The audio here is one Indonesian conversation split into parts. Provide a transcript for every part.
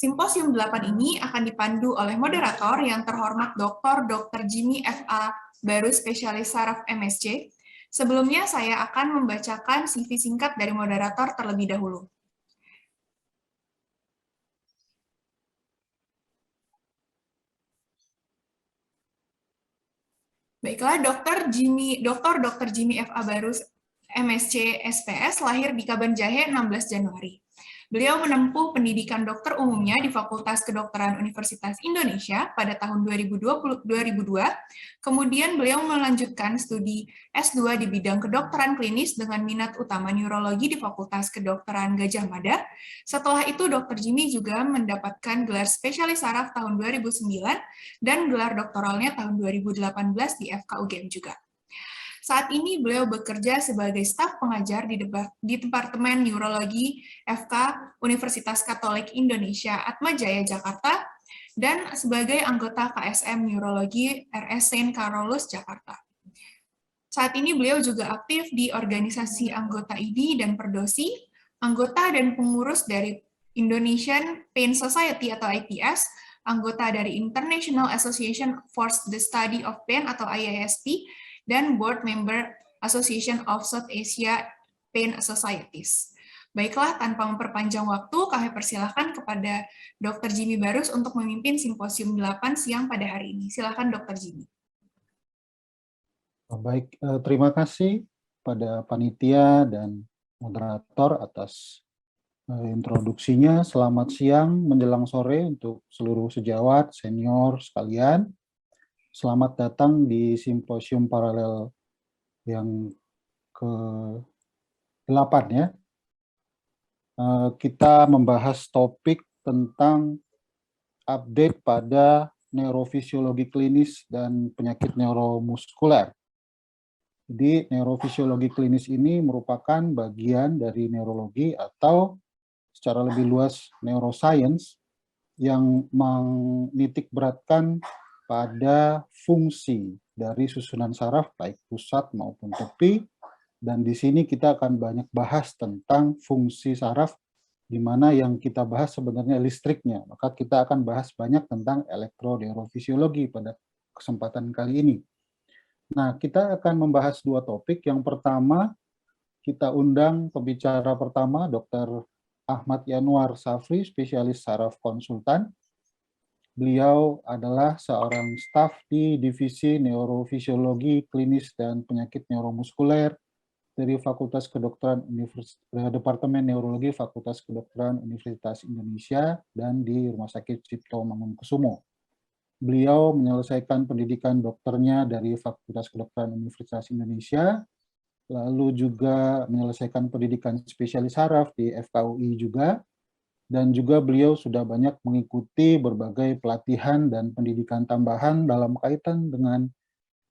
Simposium 8 ini akan dipandu oleh moderator yang terhormat Dr. Jimmy F.A. Baru, spesialis saraf MSc. Sebelumnya saya akan membacakan CV singkat dari moderator terlebih dahulu. Baiklah, Dr. Jimmy F.A. Baru, MSc SPS, lahir di Kabanjahe 16 Januari. Beliau menempuh pendidikan dokter umumnya di Fakultas Kedokteran Universitas Indonesia pada tahun 2002, kemudian beliau melanjutkan studi S2 di bidang kedokteran klinis dengan minat utama neurologi di Fakultas Kedokteran Gadjah Mada. Setelah itu, Dr. Jimmy juga mendapatkan gelar spesialis saraf tahun 2009 dan gelar doktoralnya tahun 2018 di FKUGM juga. Saat ini beliau bekerja sebagai staf pengajar di Departemen Neurologi FK Universitas Katolik Indonesia Atmajaya Jakarta dan sebagai anggota KSM Neurologi RS Saint Carolus Jakarta. Saat ini beliau juga aktif di organisasi anggota ID dan Perdosi, anggota dan pengurus dari Indonesian Pain Society atau IPS, anggota dari International Association for the Study of Pain atau IASP, dan Board Member Association of South Asia Pain Societies. Baiklah, tanpa memperpanjang waktu, kami persilahkan kepada Dr. Jimmy Barus untuk memimpin Simposium 8 siang pada hari ini. Silakan Dr. Jimmy. Baik, terima kasih pada panitia dan moderator atas introduksinya. Selamat siang menjelang sore untuk seluruh sejawat, senior sekalian. Selamat datang di simposium paralel yang ke-8 ya. Kita membahas topik tentang update pada neurofisiologi klinis dan penyakit neuromuskuler. Jadi neurofisiologi klinis ini merupakan bagian dari neurologi atau secara lebih luas neuroscience yang menitik beratkan pada fungsi dari susunan saraf baik pusat maupun tepi, dan di sini kita akan banyak bahas tentang fungsi saraf, di mana yang kita bahas sebenarnya listriknya. Maka kita akan bahas banyak tentang elektroneurofisiologi pada kesempatan kali ini. Nah, kita akan membahas dua topik. Yang pertama, kita undang pembicara pertama, Dr. Ahmad Yanuar Safri, spesialis saraf konsultan. Beliau adalah seorang staf di Divisi Neurofisiologi Klinis dan Penyakit Neuromuskuler dari Fakultas Kedokteran Departemen Neurologi Fakultas Kedokteran Universitas Indonesia dan di Rumah Sakit Cipto Mangunkusumo. Beliau menyelesaikan pendidikan dokternya dari Fakultas Kedokteran Universitas Indonesia, lalu juga menyelesaikan pendidikan spesialis saraf di FKUI juga, dan juga beliau sudah banyak mengikuti berbagai pelatihan dan pendidikan tambahan dalam kaitan dengan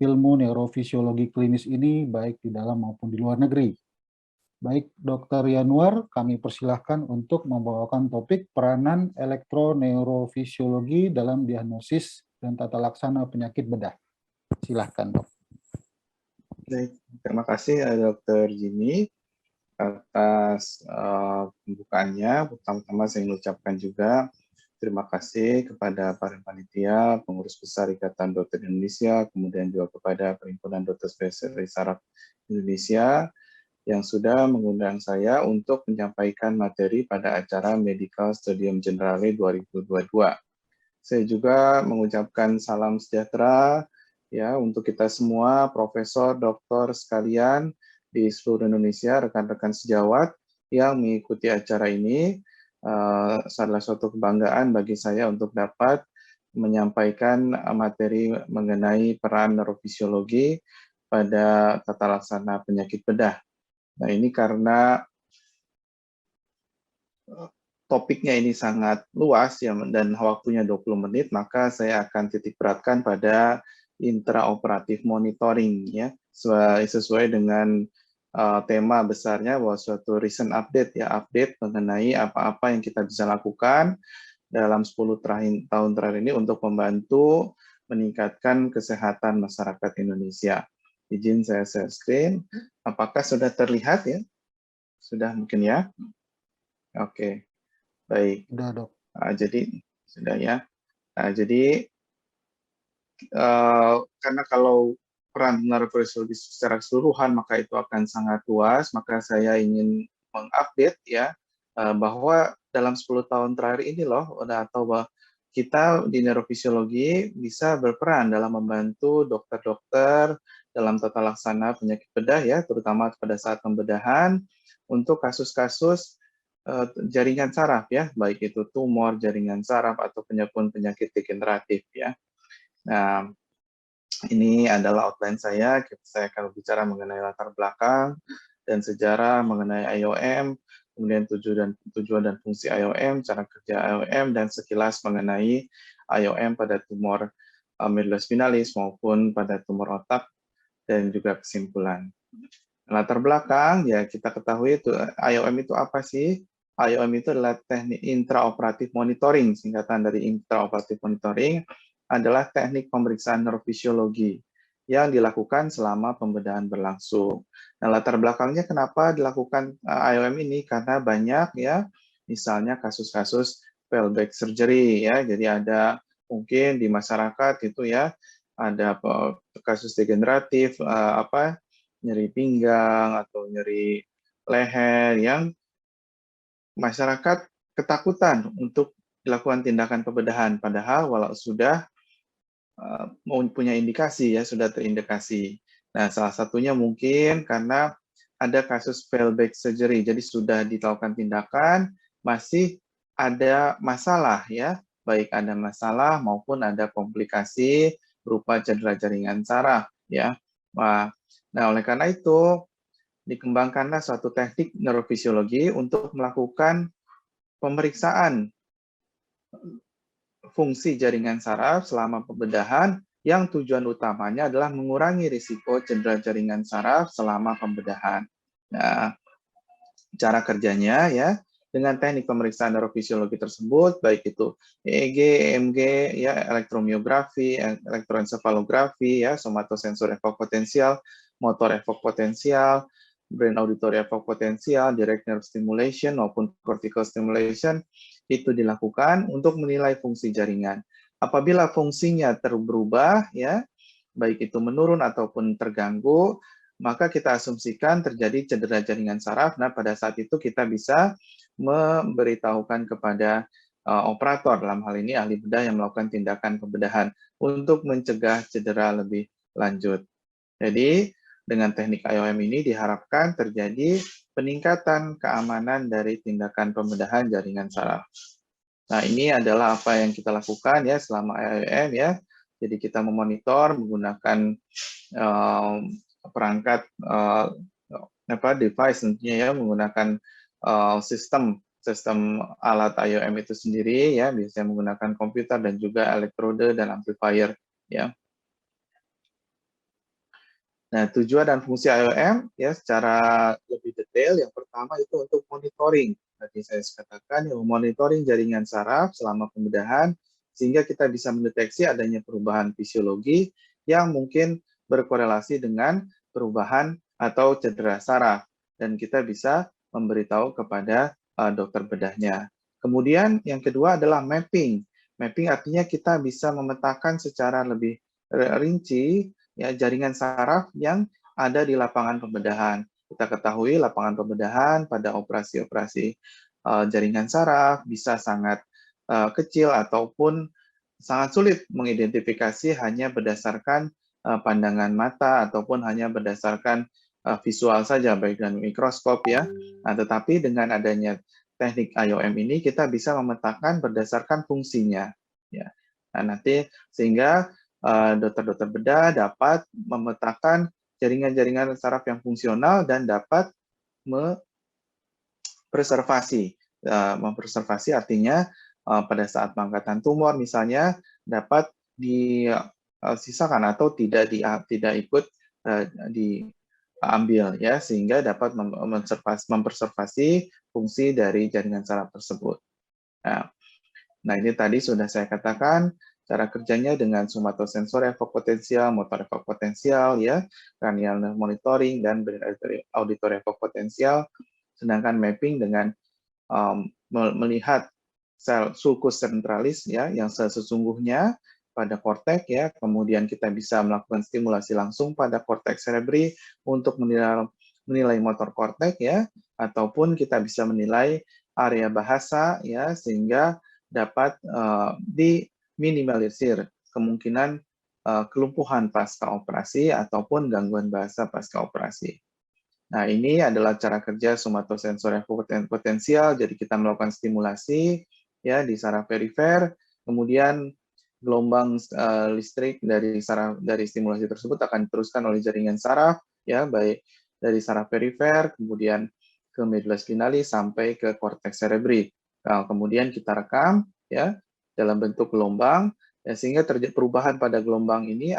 ilmu neurofisiologi klinis ini, baik di dalam maupun di luar negeri. Baik, Dr. Yanuar, kami persilahkan untuk membawakan topik peranan elektroneurofisiologi dalam diagnosis dan tata laksana penyakit bedah. Silahkan, Dok. Baik, terima kasih Dr. Jimmy atas pembukaannya. Pertama-tama saya ingin ucapkan juga terima kasih kepada para panitia, pengurus besar Ikatan Dokter Indonesia, kemudian juga kepada Perhimpunan Dokter Spesialis Saraf Indonesia yang sudah mengundang saya untuk menyampaikan materi pada acara Medical Studium Generale 2022. Saya juga mengucapkan salam sejahtera ya untuk kita semua, profesor, doktor sekalian di seluruh Indonesia, rekan-rekan sejawat yang mengikuti acara ini. Salah suatu kebanggaan bagi saya untuk dapat menyampaikan materi mengenai peran neurofisiologi pada tata laksana penyakit bedah. Nah, ini karena topiknya ini sangat luas ya, dan waktunya 20 menit, maka saya akan titik beratkan pada intraoperatif monitoring ya, sesuai dengan tema besarnya bahwa suatu recent update ya, update mengenai apa-apa yang kita bisa lakukan dalam 10 tahun terakhir ini untuk membantu meningkatkan kesehatan masyarakat Indonesia. Izin saya share screen. Apakah sudah terlihat ya? Sudah mungkin ya? Oke. Baik. Sudah, Dok. Jadi sudah ya. Jadi karena kalau peran neurofisiologi secara keseluruhan maka itu akan sangat luas, maka saya ingin mengupdate ya bahwa dalam 10 tahun terakhir ini loh, atau bahwa kita di neurofisiologi bisa berperan dalam membantu dokter-dokter dalam tata laksana penyakit bedah ya, terutama pada saat pembedahan untuk kasus-kasus jaringan saraf ya, baik itu tumor, jaringan saraf atau penyakit degeneratif ya. Nah, ini adalah outline saya. Saya akan bicara mengenai latar belakang dan sejarah mengenai IOM, kemudian tujuan dan fungsi IOM, cara kerja IOM, dan sekilas mengenai IOM pada tumor medullospinalis maupun pada tumor otak, dan juga kesimpulan. Latar belakang, ya kita ketahui itu IOM itu apa sih? IOM itu adalah teknik intraoperatif monitoring, singkatan dari intraoperatif monitoring, adalah teknik pemeriksaan neurofisiologi yang dilakukan selama pembedahan berlangsung. Nah, latar belakangnya kenapa dilakukan IOM ini? Karena banyak ya, misalnya kasus-kasus failback surgery ya, jadi ada mungkin di masyarakat itu ya, ada kasus degeneratif nyeri pinggang atau nyeri leher yang masyarakat ketakutan untuk dilakukan tindakan pembedahan, padahal walau sudah punya indikasi ya, sudah terindikasi. Nah, salah satunya mungkin karena ada kasus failback surgery, jadi sudah dilakukan tindakan, masih ada masalah ya, baik ada masalah maupun ada komplikasi berupa cedera jaringan saraf ya. Nah, oleh karena itu dikembangkanlah suatu teknik neurofisiologi untuk melakukan pemeriksaan fungsi jaringan saraf selama pembedahan yang tujuan utamanya adalah mengurangi risiko cedera jaringan saraf selama pembedahan. Nah, cara kerjanya ya, dengan teknik pemeriksaan neurofisiologi tersebut, baik itu EEG, EMG, ya, elektromiografi, elektroensefalografi, ya, somatosensor efok potensial, motor efok potensial, brain auditory efok potensial, direct nerve stimulation maupun cortical stimulation, itu dilakukan untuk menilai fungsi jaringan. Apabila fungsinya berubah, ya, baik itu menurun ataupun terganggu, maka kita asumsikan terjadi cedera jaringan saraf. Nah, pada saat itu kita bisa memberitahukan kepada operator, dalam hal ini ahli bedah yang melakukan tindakan pembedahan untuk mencegah cedera lebih lanjut. Jadi, dengan teknik IOM ini diharapkan terjadi peningkatan keamanan dari tindakan pembedahan jaringan saraf. Nah, ini adalah apa yang kita lakukan ya selama IOM ya. Jadi kita memonitor menggunakan perangkat device tentunya ya, menggunakan sistem alat IOM itu sendiri ya, biasanya menggunakan komputer dan juga elektrode dan amplifier ya. Nah, tujuan dan fungsi IOM ya secara lebih detail, yang pertama itu untuk monitoring. Tadi saya katakan ya, monitoring jaringan saraf selama pembedahan sehingga kita bisa mendeteksi adanya perubahan fisiologi yang mungkin berkorelasi dengan perubahan atau cedera saraf, dan kita bisa memberitahu kepada dokter bedahnya. Kemudian yang kedua adalah mapping. Mapping artinya kita bisa memetakan secara lebih rinci ya jaringan saraf yang ada di lapangan pembedahan. Kita ketahui lapangan pembedahan pada operasi-operasi jaringan saraf bisa sangat kecil ataupun sangat sulit mengidentifikasi hanya berdasarkan pandangan mata ataupun hanya berdasarkan visual saja, baik dengan mikroskop ya. Nah, tetapi dengan adanya teknik IOM ini kita bisa memetakan berdasarkan fungsinya. Ya. Nah, nanti sehingga dokter-dokter bedah dapat memetakan jaringan-jaringan saraf yang fungsional dan dapat mempreservasi. Mempreservasi artinya pada saat pengangkatan tumor misalnya dapat disisakan atau tidak ikut diambil ya, sehingga dapat mempreservasi fungsi dari jaringan saraf tersebut. Nah, ini tadi sudah saya katakan cara kerjanya dengan somatosensor efok potensial, motor efok potensial, ya, cranial nerve monitoring, dan brain auditory efok potensial. Sedangkan mapping dengan melihat sel sulcus centralis ya yang sesungguhnya pada korteks ya, kemudian kita bisa melakukan stimulasi langsung pada korteks cerebri untuk menilai motor korteks ya, ataupun kita bisa menilai area bahasa ya, sehingga dapat diminimalisir kemungkinan kelumpuhan pasca operasi ataupun gangguan bahasa pasca operasi. Nah, ini adalah cara kerja somatosensor potensial. Jadi kita melakukan stimulasi ya di saraf perifer, kemudian gelombang listrik dari stimulasi tersebut akan diteruskan oleh jaringan saraf ya, baik dari saraf perifer kemudian ke medula spinalis sampai ke korteks cerebri. Nah, kemudian kita rekam ya dalam bentuk gelombang ya, sehingga terjadi perubahan pada gelombang ini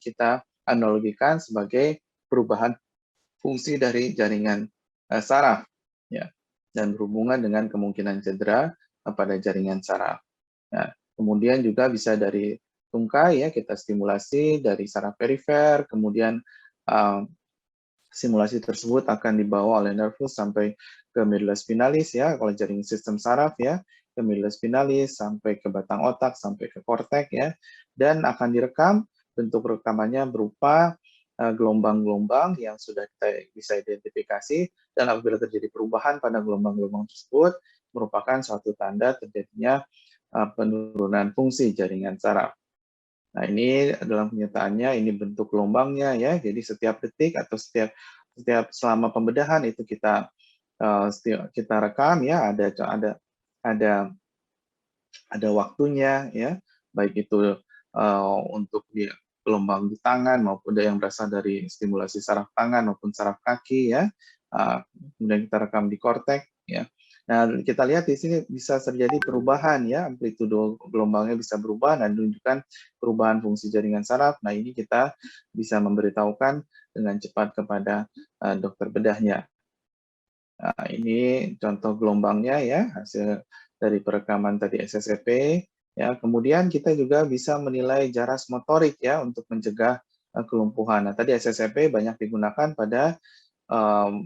kita analogikan sebagai perubahan fungsi dari jaringan saraf ya, dan berhubungan dengan kemungkinan cedera pada jaringan saraf. Nah, kemudian juga bisa dari tungkai ya, kita stimulasi dari saraf perifer, kemudian simulasi tersebut akan dibawa oleh nervus sampai ke medula spinalis ya, kalau jaringan sistem saraf ya, ke medula spinalis sampai ke batang otak sampai ke korteks ya, dan akan direkam. Bentuk rekamannya berupa gelombang-gelombang yang sudah kita bisa identifikasi, dan apabila terjadi perubahan pada gelombang-gelombang tersebut merupakan suatu tanda terjadinya penurunan fungsi jaringan saraf. Nah, ini dalam kenyataannya ini bentuk gelombangnya ya. Jadi setiap detik atau setiap selama pembedahan itu kita rekam ya, ada waktunya ya. Baik itu untuk gelombang di tangan maupun yang berasal dari stimulasi saraf tangan maupun saraf kaki ya. Kemudian kita rekam di korteks ya. Nah, kita lihat di sini bisa terjadi perubahan ya, amplitudo gelombangnya bisa berubah dan menunjukkan perubahan fungsi jaringan saraf. Nah, ini kita bisa memberitahukan dengan cepat kepada dokter bedahnya. Nah, ini contoh gelombangnya ya, hasil dari perekaman tadi SSEP ya. Kemudian kita juga bisa menilai jaras motorik ya untuk mencegah kelumpuhan. Nah, tadi SSEP banyak digunakan pada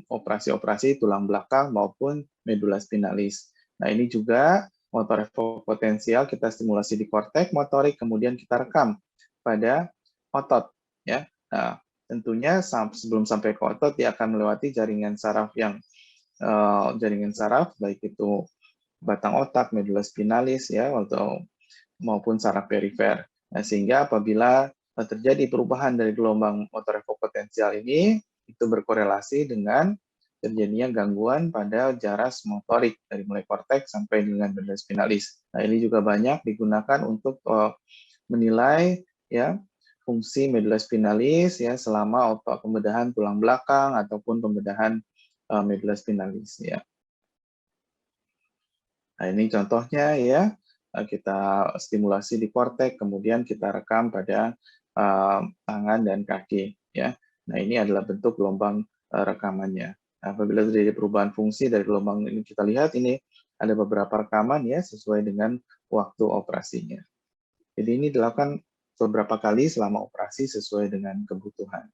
operasi-operasi tulang belakang maupun medula spinalis. Nah, ini juga motor potensial kita stimulasi di korteks motorik, kemudian kita rekam pada otot ya. Nah, tentunya sebelum sampai ke otot dia akan melewati jaringan saraf baik itu batang otak, medula spinalis ya, atau maupun saraf perifer. Nah, sehingga apabila terjadi perubahan dari gelombang motor potensial ini, itu berkorelasi dengan terjadinya gangguan pada jaras motorik dari mulai korteks sampai dengan medula spinalis. Nah, ini juga banyak digunakan untuk menilai ya fungsi medula spinalis ya selama pembedahan tulang belakang ataupun pembedahan medula spinalis ya. Nah, ini contohnya ya, kita stimulasi di korteks, kemudian kita rekam pada tangan dan kaki ya. Nah, ini adalah bentuk gelombang rekamannya. Nah, apabila terjadi perubahan fungsi dari gelombang ini, kita lihat ini ada beberapa rekaman ya sesuai dengan waktu operasinya. Jadi ini dilakukan beberapa kali selama operasi sesuai dengan kebutuhan.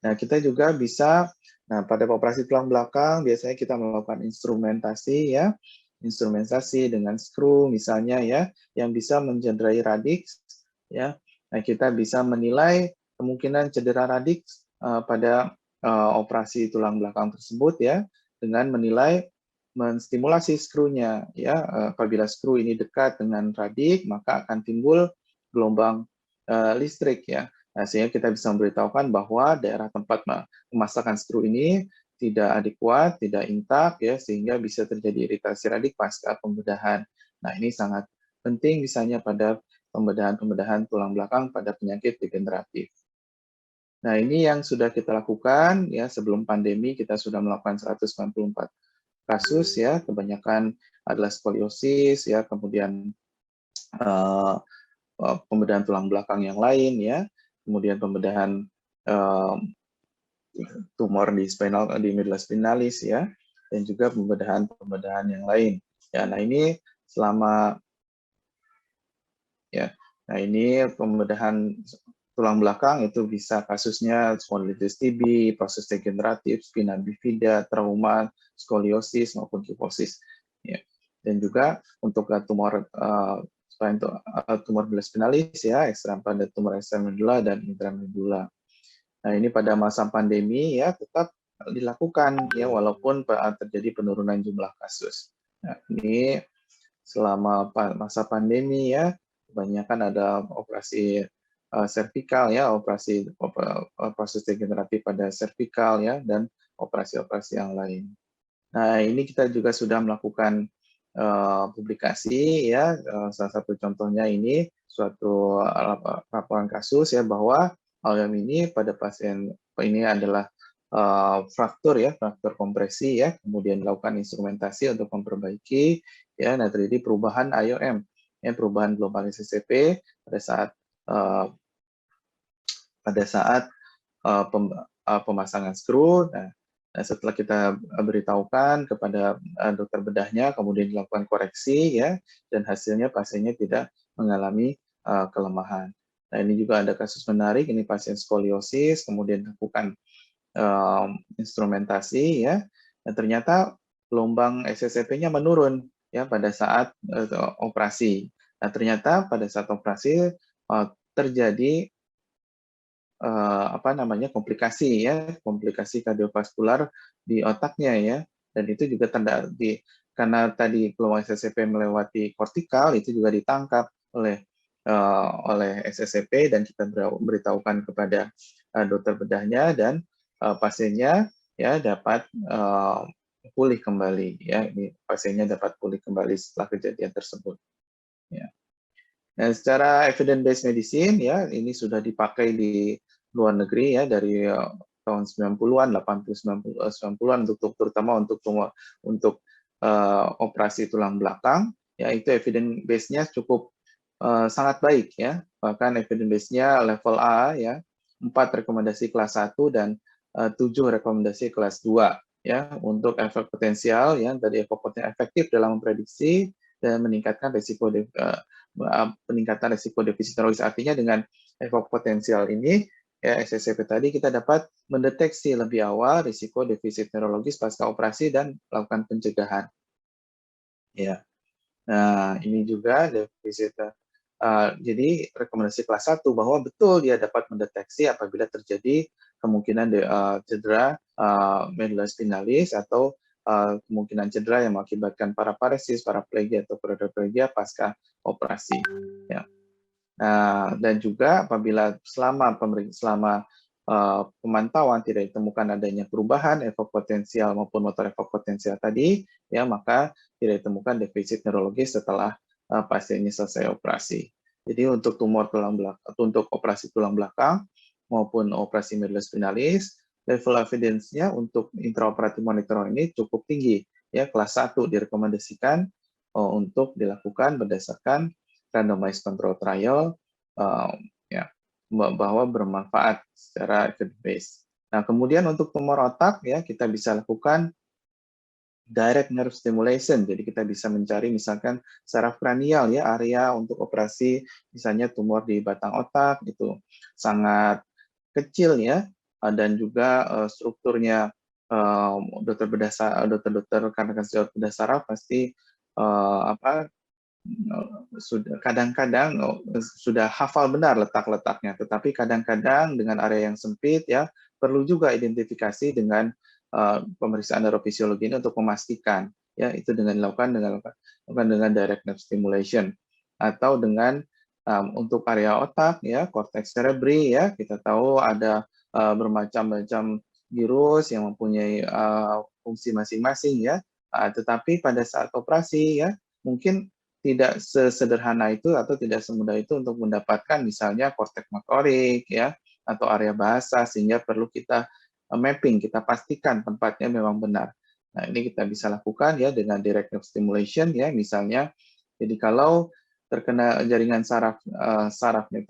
Nah, kita juga bisa, pada operasi tulang belakang biasanya kita melakukan instrumentasi ya, instrumentasi dengan skru misalnya ya, yang bisa mencederai radiks ya. Nah, kita bisa menilai kemungkinan cedera radiks pada operasi tulang belakang tersebut ya, dengan menstimulasi skrunya ya. Apabila skru ini dekat dengan radik, maka akan timbul gelombang listrik ya. Nah, sehingga kita bisa memberitahukan bahwa daerah tempat pemasangan skru ini tidak adekuat, tidak intak ya, sehingga bisa terjadi iritasi radik pasca pembedahan. Nah, ini sangat penting misalnya pada pembedahan tulang belakang pada penyakit degeneratif. Nah, ini yang sudah kita lakukan ya, sebelum pandemi kita sudah melakukan 194 kasus ya, kebanyakan adalah skoliosis ya, kemudian pembedahan tulang belakang yang lain ya, kemudian pembedahan tumor di medula spinalis ya, dan juga pembedahan yang lain. Ya, nah ini ini pembedahan tulang belakang itu bisa kasusnya spondylitis TB, proses degeneratif, spina bifida, trauma, skoliosis maupun kifosis. Ya. Dan juga untuk tumor selain itu tumor medula spinalis ya, pada tumor extramedula dan intramedula. Nah, ini pada masa pandemi ya tetap dilakukan ya walaupun terjadi penurunan jumlah kasus. Nah, ini selama masa pandemi ya kebanyakan ada operasi servikal ya, proses degeneratif pada servikal ya, dan operasi-operasi yang lain. Nah, ini kita juga sudah melakukan publikasi ya, salah satu contohnya ini suatu laporan kasus ya bahwa algam ini pada pasien ini adalah fraktur ya, fraktur kompresi ya, kemudian dilakukan instrumentasi untuk memperbaiki ya, nah terjadi perubahan IOM ya, perubahan global SSCP pada saat pemasangan skru. Nah, setelah kita beritahukan kepada dokter bedahnya, kemudian dilakukan koreksi ya, dan hasilnya pasiennya tidak mengalami kelemahan. Nah, ini juga ada kasus menarik, ini pasien skoliosis, kemudian dilakukan instrumentasi ya, dan ternyata gelombang SSCP-nya menurun ya pada saat operasi. Nah, ternyata pada saat operasi terjadi komplikasi ya, komplikasi kardiovaskular di otaknya ya, dan itu juga karena tadi gelombang SSCP melewati kortikal, itu juga ditangkap oleh SSCP, dan kita beritahukan kepada dokter bedahnya, dan pasiennya ya dapat pulih kembali ya, ini pasiennya dapat pulih kembali setelah kejadian tersebut ya. Nah, secara evidence-based medicine ya, ini sudah dipakai di luar negeri ya dari tahun 90-an, 80-90-an terutama untuk operasi tulang belakang ya, itu evidence base-nya cukup sangat baik ya. Bahkan evidence base-nya level A ya, 4 rekomendasi kelas 1 dan 7 rekomendasi kelas 2 ya, untuk efek potensial ya, tadi efektif dalam memprediksi dan meningkatkan peningkatan risiko defisit neurologis. Artinya dengan efek potensial ini ya, SSCP tadi kita dapat mendeteksi lebih awal risiko defisit neurologis pasca operasi dan melakukan pencegahan. Ya. Nah, ini juga defisit. Jadi rekomendasi kelas 1 bahwa betul dia dapat mendeteksi apabila terjadi kemungkinan cedera medula spinalis atau kemungkinan cedera yang mengakibatkan paraparesis, paraplegia atau quadriplegia pasca operasi. Ya. Nah, dan juga apabila selama pemantauan tidak ditemukan adanya perubahan efek potensial maupun motor efek potensial tadi, ya maka tidak ditemukan defisit neurologis setelah pasiennya selesai operasi. Jadi untuk untuk operasi tulang belakang maupun operasi medula spinalis, level evidence-nya untuk intraoperatif monitoring ini cukup tinggi, ya kelas 1 direkomendasikan untuk dilakukan berdasarkan randomized control trial ya, bahwa bermanfaat secara evidence-based. Nah, kemudian untuk tumor otak ya kita bisa lakukan direct nerve stimulation. Jadi kita bisa mencari misalkan saraf kranial ya, area untuk operasi misalnya tumor di batang otak itu sangat kecil ya, dan juga strukturnya dokter-dokter karena bedah saraf pasti kadang-kadang sudah hafal benar letak-letaknya, tetapi kadang-kadang dengan area yang sempit ya perlu juga identifikasi dengan pemeriksaan neurofisiologi ini untuk memastikan ya itu dengan dilakukan dengan direct nerve stimulation atau dengan untuk area otak ya cortex cerebri ya, kita tahu ada bermacam-macam virus yang mempunyai fungsi masing-masing ya, tetapi pada saat operasi ya mungkin tidak sesederhana itu atau tidak semudah itu untuk mendapatkan misalnya korteks motorik ya atau area bahasa, sehingga perlu kita mapping, kita pastikan tempatnya memang benar. Nah, ini kita bisa lakukan ya dengan direct nerve stimulation ya, misalnya jadi kalau terkena jaringan sarafnya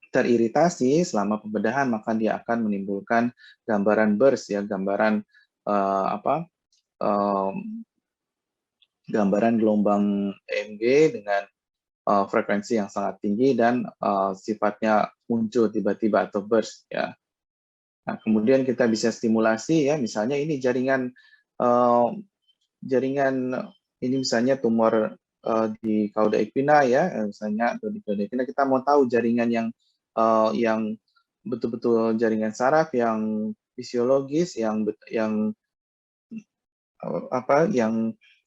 teriritasi selama pembedahan, maka dia akan menimbulkan gambaran burst ya, gambaran gambaran gelombang EMG dengan frekuensi yang sangat tinggi dan sifatnya muncul tiba-tiba atau burst ya. Nah, kemudian kita bisa stimulasi ya, misalnya ini jaringan jaringan ini misalnya tumor di cauda equina ya, misalnya atau di cauda equina, kita mau tahu jaringan yang betul-betul jaringan saraf yang fisiologis yang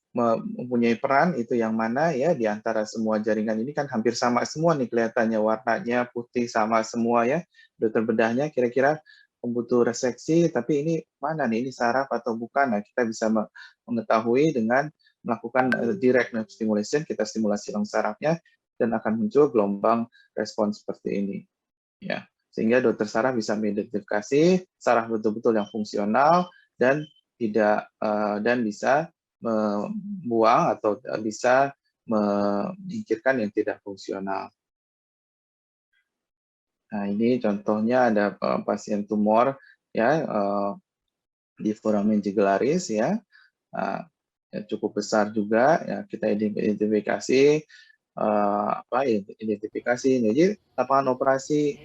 mempunyai peran itu yang mana ya di antara semua jaringan ini kan hampir sama semua nih kelihatannya, warnanya putih sama semua ya. Dokter bedahnya kira-kira butuh reseksi, tapi ini mana nih, ini saraf atau bukan? Nah, kita bisa mengetahui dengan melakukan direct nerve stimulation, kita stimulasi lem sarafnya dan akan muncul gelombang respon seperti ini. Ya, sehingga dokter saraf bisa mengidentifikasi saraf betul-betul yang fungsional dan bisa membuang atau bisa menyingkirkan yang tidak fungsional. Nah, ini contohnya ada pasien tumor ya di foramen jugularis ya, cukup besar juga ya, kita identifikasi identifikasi. Jadi lapangan operasi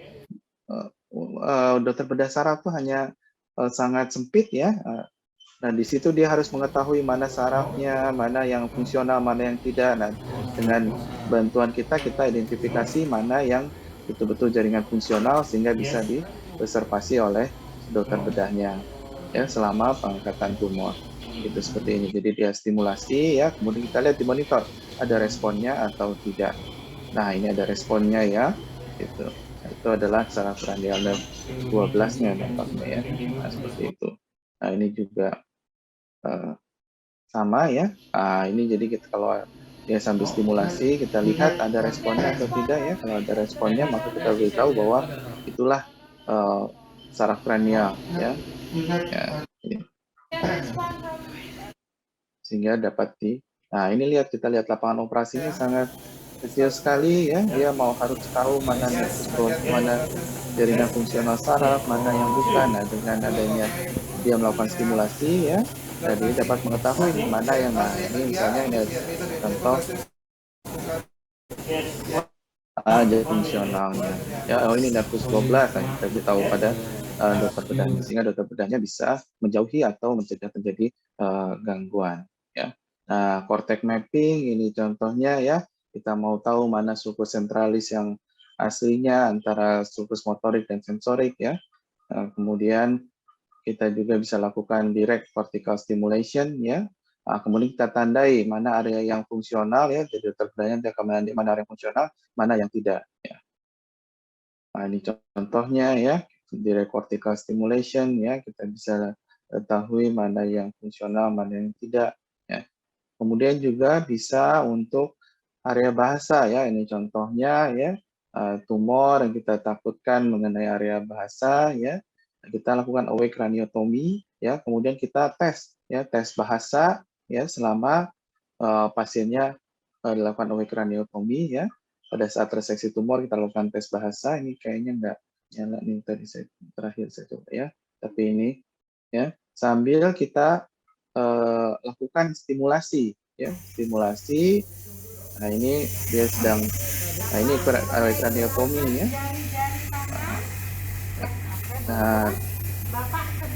dokter bedah saraf itu hanya sangat sempit ya. Nah, di situ dia harus mengetahui mana sarafnya, mana yang fungsional, mana yang tidak. Nah, dengan bantuan kita identifikasi mana yang betul-betul jaringan fungsional sehingga bisa diobservasi oleh dokter bedahnya ya selama pengangkatan tumor. Itu seperti ini. Jadi dia stimulasi ya, kemudian kita lihat di monitor ada responnya atau tidak. Nah, ini ada responnya ya. Itu. Nah, itu adalah saraf radial nerve 12-nya dampaknya ya. Nah, seperti itu. Nah, ini juga sama ya. Ini jadi kita kalau dia sambil stimulasi, kita lihat ada responnya atau tidak ya. Kalau ada responnya, maka kita beritahu bahwa itulah saraf kranial ya. Sehingga dapat nah ini kita lihat lapangan operasinya sangat kecil sekali ya. Dia harus tahu mana jaringan fungsional saraf, mana yang bukan. Nah, dengan adanya dia melakukan stimulasi ya, dia dapat mengetahui mana yang ini misalnya ini contoh jadi fungsionalnya ya. Ini nervus 12, nah, kita tahu pada dokter bedahnya, sehingga dokter bedahnya bisa menjauhi atau mencegah terjadi gangguan ya. Nah, cortex mapping ini contohnya ya, kita mau tahu mana sulcus centralis yang aslinya antara sulcus motorik dan sensorik ya. Kemudian kita juga bisa lakukan direct cortical stimulation ya. Kemudian kita tandai mana area yang fungsional ya, jadi dokter bedahnya dia akan menandai mana area yang fungsional, mana yang tidak ya. Nah, ini contohnya ya, direct cortical stimulation ya, kita bisa ketahui mana yang fungsional, mana yang tidak ya. Kemudian juga bisa untuk area bahasa ya, ini contohnya ya, tumor yang kita takutkan mengenai area bahasa ya. Kita lakukan awake craniotomy ya, kemudian kita tes bahasa ya selama pasiennya dilakukan awake craniotomy ya. Pada saat reseksi tumor kita lakukan tes bahasa. Ini kayaknya nggak nyala nih, tadi terakhir saya coba ya, tapi ini ya sambil kita lakukan stimulasi ya, stimulasi. Nah, ini dia sedang ini awake craniotomy ya. Nah,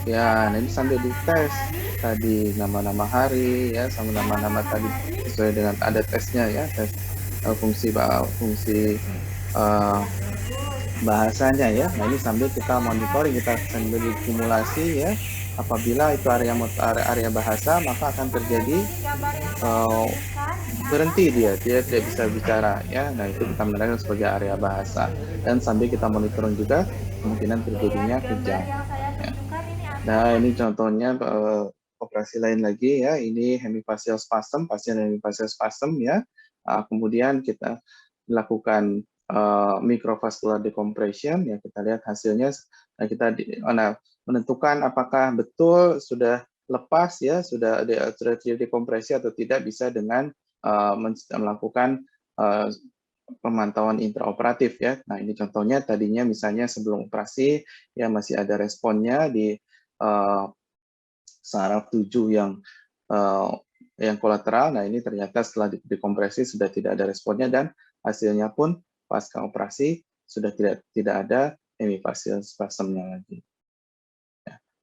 ya, ini sambil dites tadi nama-nama hari ya, sama nama-nama tadi sesuai dengan ada tesnya ya, tes fungsi bahasanya ya. Nah, ini sambil kita monitoring, kita sambil simulasi ya. Apabila itu area bahasa, maka akan terjadi berhenti dia tidak bisa bicara ya. Nah, itu kita menandakan sebagai area bahasa, dan sambil kita monitoring juga kemungkinan terjadinya kejang ya. Nah, ini contohnya operasi lain lagi ya. Ini hemifacial spasm, pasien hemifacial spasm ya. Kemudian kita lakukan microvascular decompression ya, kita lihat hasilnya. Nah, kita menentukan apakah betul sudah lepas ya, sudah terjadi dekompresi atau tidak, bisa dengan melakukan pemantauan intraoperatif ya. Nah, ini contohnya tadinya misalnya sebelum operasi ya masih ada responnya di saraf 7 yang kolateral. Nah, ini ternyata setelah dekompresi sudah tidak ada responnya, dan hasilnya pun pasca operasi sudah tidak ada hemifacial spasmnya lagi.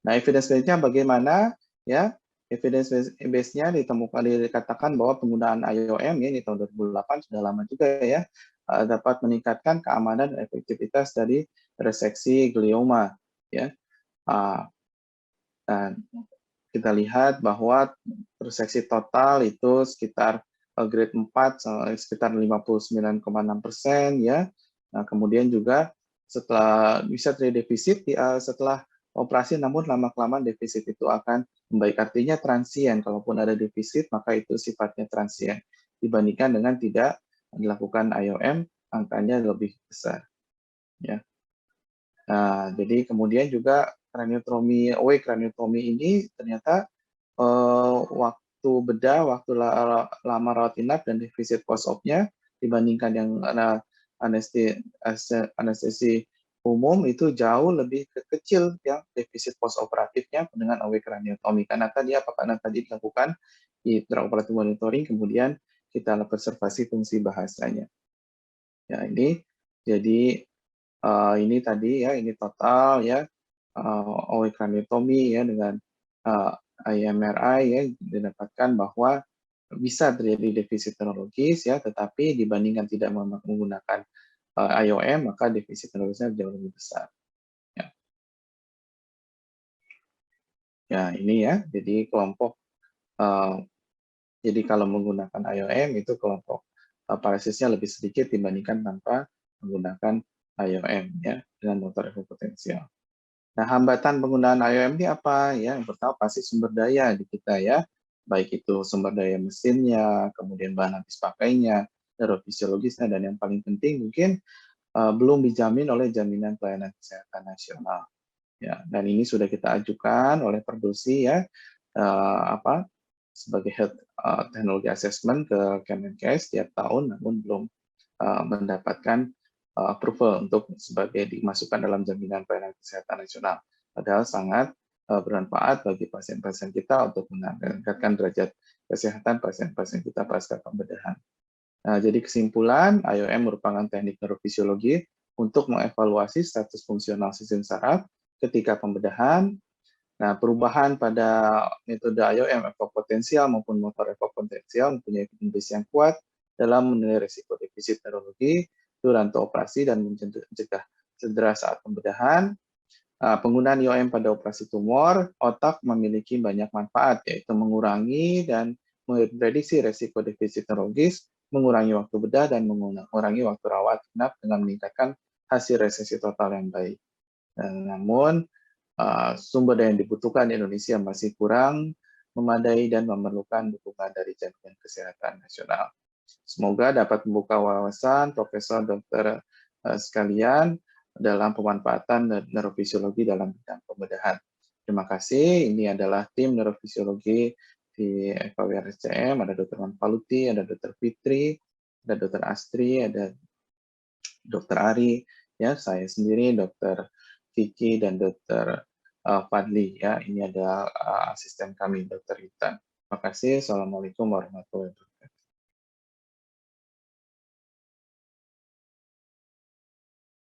Nah, evidence base-nya bagaimana ya? Evidence base-nya dikatakan bahwa penggunaan IOM ya, ini tahun 2008 sudah lama juga ya, dapat meningkatkan keamanan dan efektivitas dari reseksi glioma ya. Dan kita lihat bahwa reseksi total itu sekitar grade 4 sekitar 59,6% ya. Nah, kemudian juga setelah bisa terjadi defisit setelah operasi, namun lama-kelamaan defisit itu akan membaik. Artinya transien, kalaupun ada defisit maka itu sifatnya transien dibandingkan dengan tidak dilakukan IOM, angkanya lebih besar ya. Nah, jadi kemudian juga kraniotomi ini ternyata waktu bedah, waktu lama rawat inap dan defisit post-op-nya dibandingkan yang anestesi umum itu jauh lebih kecil yang defisit post-operatifnya dengan AW kraniotomi. Karena tadi dilakukan intraoperatif monitoring, kemudian kita observasi fungsi bahasanya. Ya, ini jadi ini tadi ya, ini total ya AW kraniotomi ya dengan IMRI ya, didapatkan bahwa bisa terjadi defisit neurologis ya, tetapi dibandingkan tidak menggunakan IOM maka defisit neurologisnya jauh lebih besar. Ya. Ya, ini ya, jadi kelompok jadi kalau menggunakan IOM itu kelompok parasisnya lebih sedikit dibandingkan tanpa menggunakan IOM ya, dengan motor potensial. Nah, hambatan penggunaan IOM ini apa? Ya, yang pertama pasti sumber daya di kita ya, baik itu sumber daya mesinnya, kemudian bahan habis pakainya, neurofisiologisnya, dan yang paling penting mungkin belum dijamin oleh Jaminan Pelayanan Kesehatan Nasional. Ya, dan ini sudah kita ajukan oleh Perdosi ya, sebagai health technology assessment ke Kemenkes tiap tahun, namun belum mendapatkan approval untuk sebagai dimasukkan dalam Jaminan Pelayanan Kesehatan Nasional. Padahal sangat bermanfaat bagi pasien-pasien kita untuk meningkatkan derajat kesehatan pasien-pasien kita pasca pembedahan. Nah, jadi kesimpulan, IOM merupakan teknik neurofisiologi untuk mengevaluasi status fungsional sistem saraf ketika pembedahan. Nah, perubahan pada metode IOM evopotensial maupun motor evopotensial mempunyai evidence yang kuat dalam menilai risiko defisit neurologi durante operasi dan mencegah cedera saat pembedahan. Penggunaan IOM pada operasi tumor otak memiliki banyak manfaat, yaitu mengurangi dan memprediksi risiko defisit neurologis, mengurangi waktu bedah, dan mengurangi waktu rawat inap dengan meningkatkan hasil reseksi total yang baik. Namun, sumber daya yang dibutuhkan di Indonesia masih kurang memadai dan memerlukan dukungan dari Jaminan Kesehatan Nasional. Semoga dapat membuka wawasan Profesor Dokter sekalian dalam pemanfaatan neurofisiologi dalam bidang pembedahan. Terima kasih. Ini adalah tim neurofisiologi di FKWRSCM, ada Dr. Manfaluti, ada Dr. Fitri, ada Dr. Astri, ada Dr. Ari, ya, saya sendiri, Dr. Kiki, dan Dr. Fadli. Ya, ini ada asisten kami, Dr. Intan. Terima kasih. Assalamualaikum warahmatullahi wabarakatuh.